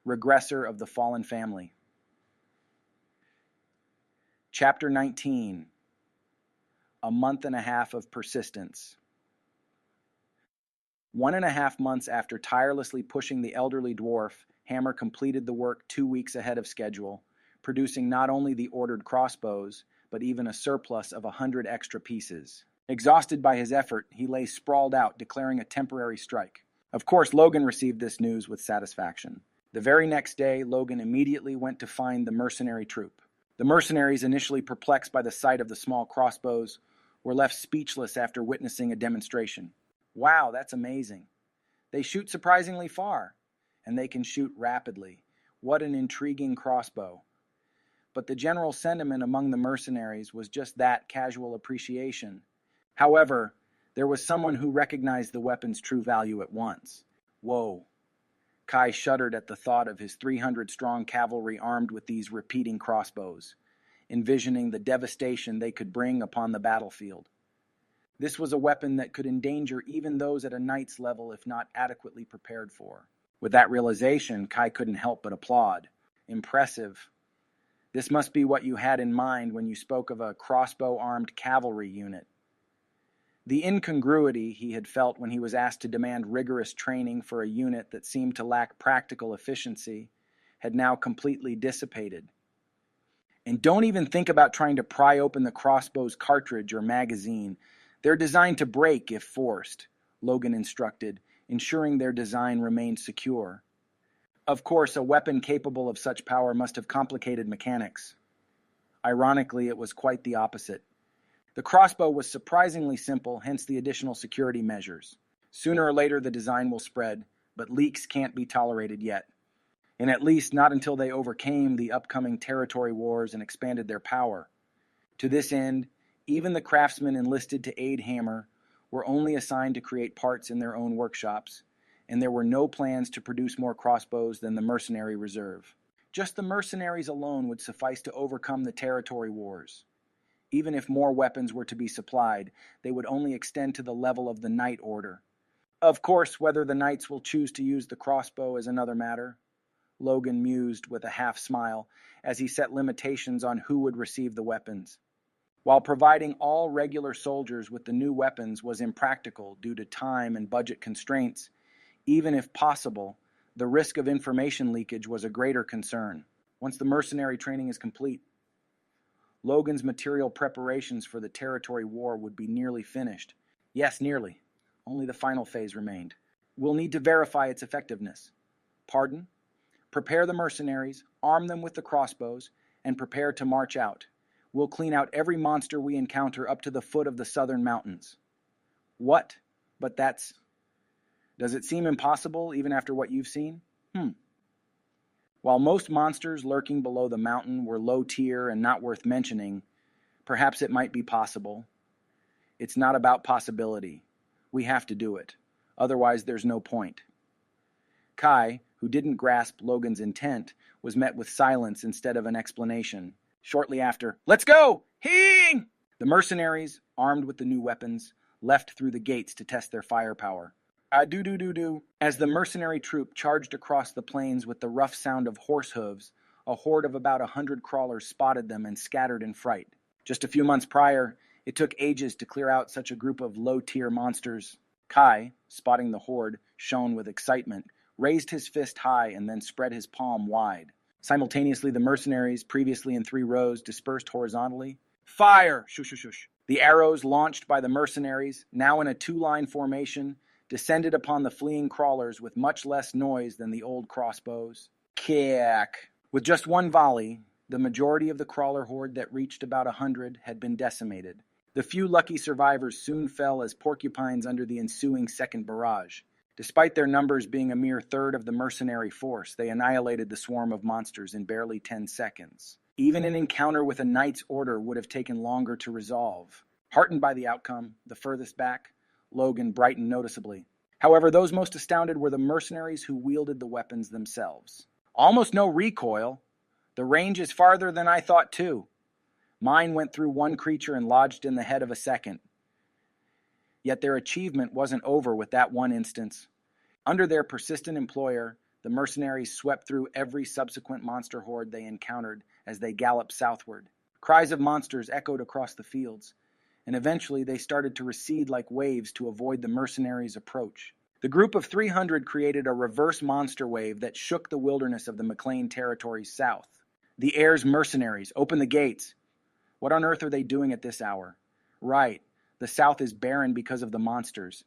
regressor of the fallen family. Chapter 19. A month and a half of persistence. 1.5 months after tirelessly pushing the elderly dwarf, Hammer completed the work 2 weeks ahead of schedule, producing not only the ordered crossbows, but even a surplus of 100 extra pieces. Exhausted by his effort, he lay sprawled out, declaring a temporary strike. Of course, Logan received this news with satisfaction. The very next day, Logan immediately went to find the mercenary troop. The mercenaries, initially perplexed by the sight of the small crossbows, were left speechless after witnessing a demonstration. Wow, that's amazing. They shoot surprisingly far, and they can shoot rapidly. What an intriguing crossbow. But the general sentiment among the mercenaries was just that, casual appreciation. However, there was someone who recognized the weapon's true value at once. Whoa. Kai shuddered at the thought of his 300-strong cavalry armed with these repeating crossbows, envisioning the devastation they could bring upon the battlefield. This was a weapon that could endanger even those at a knight's level if not adequately prepared for. With that realization, Kai couldn't help but applaud. Impressive. This must be what you had in mind when you spoke of a crossbow-armed cavalry unit. The incongruity he had felt when he was asked to demand rigorous training for a unit that seemed to lack practical efficiency had now completely dissipated. And don't even think about trying to pry open the crossbow's cartridge or magazine. They're designed to break if forced, Logan instructed, ensuring their design remained secure. Of course, a weapon capable of such power must have complicated mechanics. Ironically, it was quite the opposite. The crossbow was surprisingly simple, hence the additional security measures. Sooner or later the design will spread, but leaks can't be tolerated yet. And at least not until they overcame the upcoming territory wars and expanded their power. To this end, even the craftsmen enlisted to aid Hammer were only assigned to create parts in their own workshops, and there were no plans to produce more crossbows than the mercenary reserve. Just the mercenaries alone would suffice to overcome the territory wars. Even if more weapons were to be supplied, they would only extend to the level of the knight order. Of course, whether the knights will choose to use the crossbow is another matter, Logan mused with a half smile as he set limitations on who would receive the weapons. While providing all regular soldiers with the new weapons was impractical due to time and budget constraints, even if possible, the risk of information leakage was a greater concern. Once the mercenary training is complete, Logan's material preparations for the territory war would be nearly finished. Yes, nearly. Only the final phase remained. We'll need to verify its effectiveness. Pardon? Prepare the mercenaries, arm them with the crossbows, and prepare to march out. We'll clean out every monster we encounter up to the foot of the southern mountains. What? But that's... Does it seem impossible, even after what you've seen? While most monsters lurking below the mountain were low tier and not worth mentioning, perhaps it might be possible. It's not about possibility. We have to do it. Otherwise, there's no point. Kai, who didn't grasp Logan's intent, was met with silence instead of an explanation. Shortly after, "Let's go! Hing!" The mercenaries, armed with the new weapons, left through the gates to test their firepower. Do. As the mercenary troop charged across the plains with the rough sound of horse hooves, a horde of about 100 crawlers spotted them and scattered in fright. Just a few months prior, it took ages to clear out such a group of low-tier monsters. Kai, spotting the horde, shone with excitement, raised his fist high and then spread his palm wide. Simultaneously, the mercenaries, previously in 3 rows, dispersed horizontally. Fire! Shush. The arrows launched by the mercenaries, now in a 2-line formation, descended upon the fleeing crawlers with much less noise than the old crossbows. Kick! With just 1 volley, the majority of the crawler horde that reached about 100 had been decimated. The few lucky survivors soon fell as porcupines under the ensuing second barrage. Despite their numbers being a mere third of the mercenary force, they annihilated the swarm of monsters in barely 10 seconds. Even an encounter with a knight's order would have taken longer to resolve. Heartened by the outcome, the furthest back, Logan brightened noticeably. However, those most astounded were the mercenaries who wielded the weapons themselves. Almost no recoil. The range is farther than I thought too. Mine went through 1 creature and lodged in the head of a second. Yet their achievement wasn't over with that one instance. Under their persistent employer, The mercenaries swept through every subsequent monster horde they encountered as they galloped southward. Cries of monsters echoed across the fields, and eventually they started to recede like waves to avoid the mercenaries' approach. The group of 300 created a reverse monster wave that shook the wilderness of the McLean territories south. The heir's mercenaries, open the gates! What on earth are they doing at this hour? Right, the south is barren because of the monsters.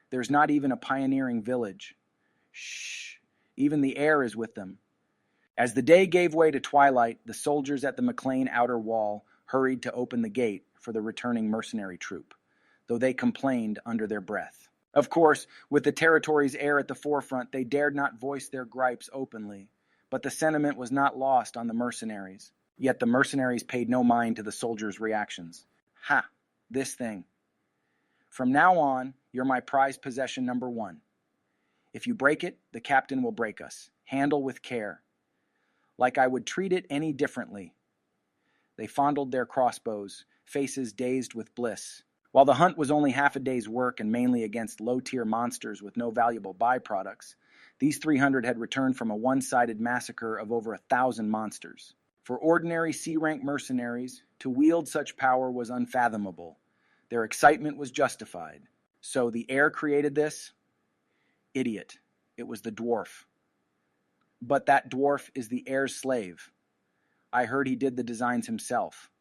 There's not even a pioneering village. Shh, even the heir is with them. As the day gave way to twilight, the soldiers at the McLean outer wall hurried to open the gate for the returning mercenary troop, though they complained under their breath. Of course, with the territory's heir at the forefront, they dared not voice their gripes openly, but the sentiment was not lost on the mercenaries. Yet the mercenaries paid no mind to the soldiers' reactions. Ha! This thing. From now on, you're my prized possession number 1. If you break it, the captain will break us. Handle with care. Like I would treat it any differently. They fondled their crossbows, faces dazed with bliss. While the hunt was only half a day's work and mainly against low-tier monsters with no valuable byproducts, these 300 had returned from a one-sided massacre of over 1,000 monsters. For ordinary C-rank mercenaries, to wield such power was unfathomable. Their excitement was justified. So the heir created this? Idiot. It was the dwarf. But that dwarf is the heir's slave. I heard he did the designs himself.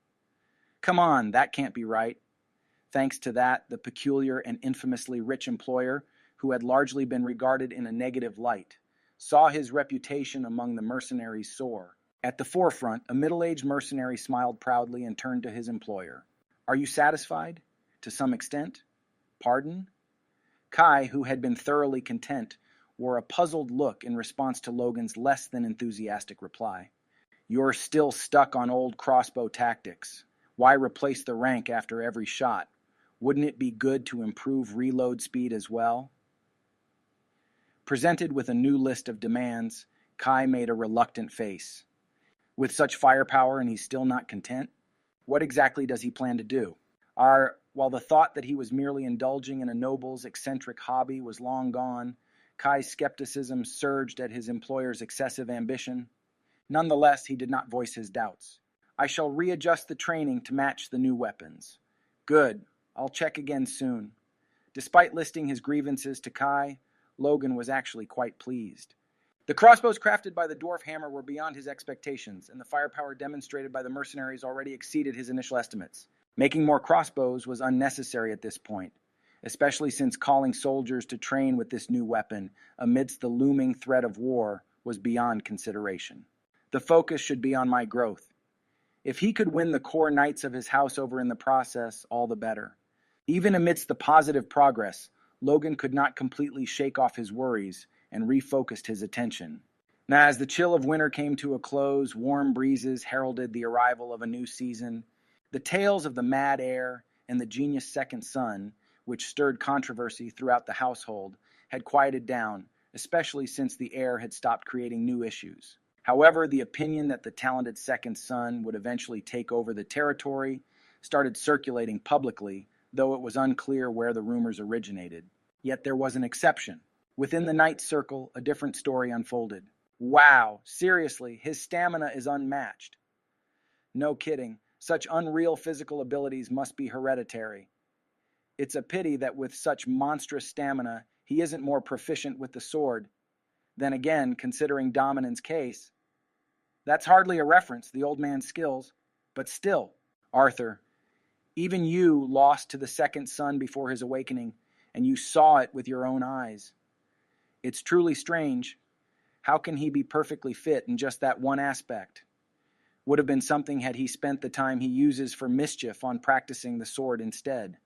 Come on, that can't be right. Thanks to that, the peculiar and infamously rich employer, who had largely been regarded in a negative light, saw his reputation among the mercenaries soar. At the forefront, a middle-aged mercenary smiled proudly and turned to his employer. Are you satisfied? To some extent? Pardon? Kai, who had been thoroughly content, wore a puzzled look in response to Logan's less than enthusiastic reply. You're still stuck on old crossbow tactics. Why replace the rank after every shot? Wouldn't it be good to improve reload speed as well? Presented with a new list of demands, Kai made a reluctant face. With such firepower and he's still not content? What exactly does he plan to do? While the thought that he was merely indulging in a noble's eccentric hobby was long gone, Kai's skepticism surged at his employer's excessive ambition. Nonetheless, he did not voice his doubts. I shall readjust the training to match the new weapons. Good. I'll check again soon. Despite listing his grievances to Kai, Logan was actually quite pleased. The crossbows crafted by the dwarf hammer were beyond his expectations, and the firepower demonstrated by the mercenaries already exceeded his initial estimates. Making more crossbows was unnecessary at this point, especially since calling soldiers to train with this new weapon amidst the looming threat of war was beyond consideration. The focus should be on my growth. If he could win the core knights of his house over in the process, all the better. Even amidst the positive progress, Logan could not completely shake off his worries and refocused his attention. Now, as the chill of winter came to a close, warm breezes heralded the arrival of a new season. The tales of the mad heir and the genius second son, which stirred controversy throughout the household, had quieted down, especially since the heir had stopped creating new issues. However, the opinion that the talented second son would eventually take over the territory started circulating publicly, though it was unclear where the rumors originated. Yet there was an exception. Within the knight circle, a different story unfolded. Wow, seriously, his stamina is unmatched. No kidding, such unreal physical abilities must be hereditary. It's a pity that with such monstrous stamina, he isn't more proficient with the sword. Then again, considering Dominant's case, that's hardly a reference, the old man's skills. But still, Arthur, even you lost to the second son before his awakening, and you saw it with your own eyes. It's truly strange. How can he be perfectly fit in just that one aspect? Would have been something had he spent the time he uses for mischief on practicing the sword instead.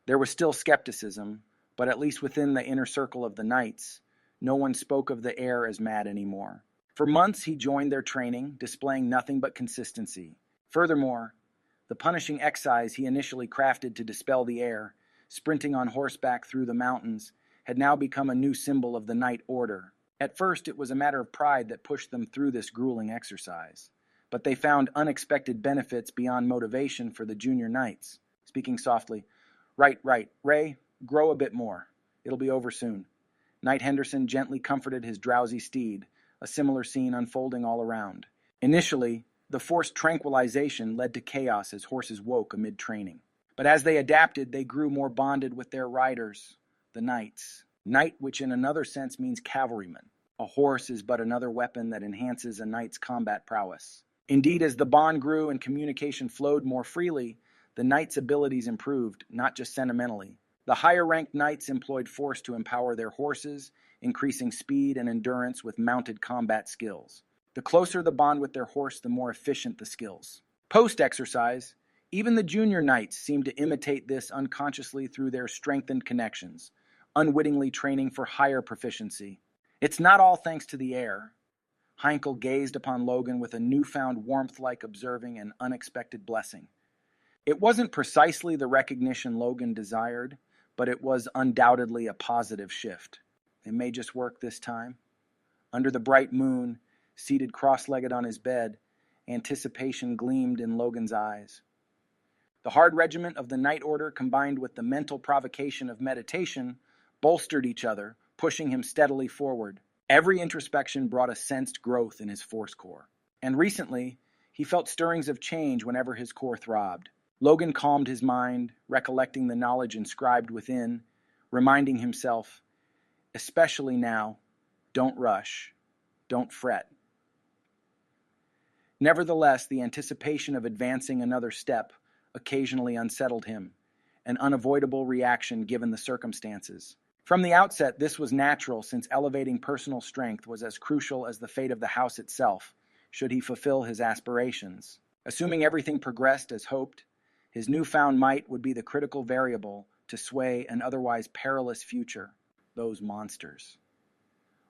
There was still skepticism, but at least within the inner circle of the knights, no one spoke of the heir as mad anymore. For months he joined their training, displaying nothing but consistency. Furthermore, the punishing excise he initially crafted to dispel the heir, sprinting on horseback through the mountains, had now become a new symbol of the knight order. At first it was a matter of pride that pushed them through this grueling exercise, but they found unexpected benefits beyond motivation for the junior knights. Speaking softly, Right, Ray, grow a bit more. It'll be over soon. Knight Henderson gently comforted his drowsy steed, a similar scene unfolding all around. Initially, the forced tranquilization led to chaos as horses woke amid training. But as they adapted, they grew more bonded with their riders, the knights. Knight, which in another sense means cavalryman. A horse is but another weapon that enhances a knight's combat prowess. Indeed, as the bond grew and communication flowed more freely, the knight's abilities improved, not just sentimentally. The higher-ranked knights employed force to empower their horses, increasing speed and endurance with mounted combat skills. The closer the bond with their horse, the more efficient the skills. Post-exercise, even the junior knights seemed to imitate this unconsciously through their strengthened connections, unwittingly training for higher proficiency. It's not all thanks to the air. Heinkel gazed upon Logan with a newfound warmth like observing an unexpected blessing. It wasn't precisely the recognition Logan desired, but it was undoubtedly a positive shift. It may just work this time. Under the bright moon, seated cross-legged on his bed, anticipation gleamed in Logan's eyes. The hard regiment of the Night Order combined with the mental provocation of meditation bolstered each other, pushing him steadily forward. Every introspection brought a sensed growth in his force core. And recently, he felt stirrings of change whenever his core throbbed. Logan calmed his mind, recollecting the knowledge inscribed within, reminding himself, especially now, don't rush, don't fret. Nevertheless, the anticipation of advancing another step occasionally unsettled him, an unavoidable reaction given the circumstances. From the outset, this was natural since elevating personal strength was as crucial as the fate of the house itself, should he fulfill his aspirations. Assuming everything progressed as hoped, his newfound might would be the critical variable to sway an otherwise perilous future, those monsters.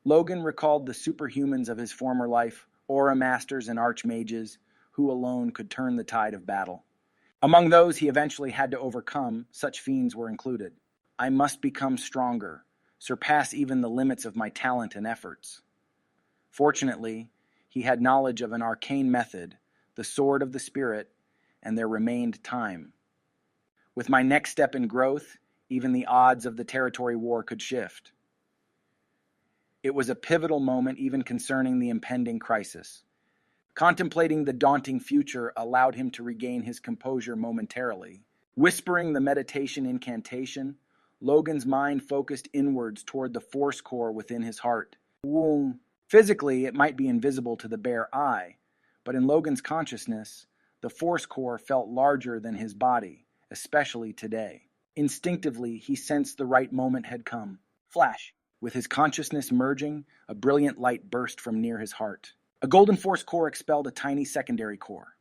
Logan recalled the superhumans of his former life, aura masters and archmages, who alone could turn the tide of battle. Among those he eventually had to overcome, such fiends were included. I must become stronger, surpass even the limits of my talent and efforts. Fortunately, he had knowledge of an arcane method, the sword of the spirit, and there remained time. With my next step in growth, even the odds of the territory war could shift. It was a pivotal moment even concerning the impending crisis. Contemplating the daunting future allowed him to regain his composure momentarily. Whispering the meditation incantation, Logan's mind focused inwards toward the force core within his heart. Physically, it might be invisible to the bare eye, but in Logan's consciousness, the force core felt larger than his body, especially today. Instinctively, he sensed the right moment had come. Flash! With his consciousness merging, a brilliant light burst from near his heart. A golden force core expelled a tiny secondary core.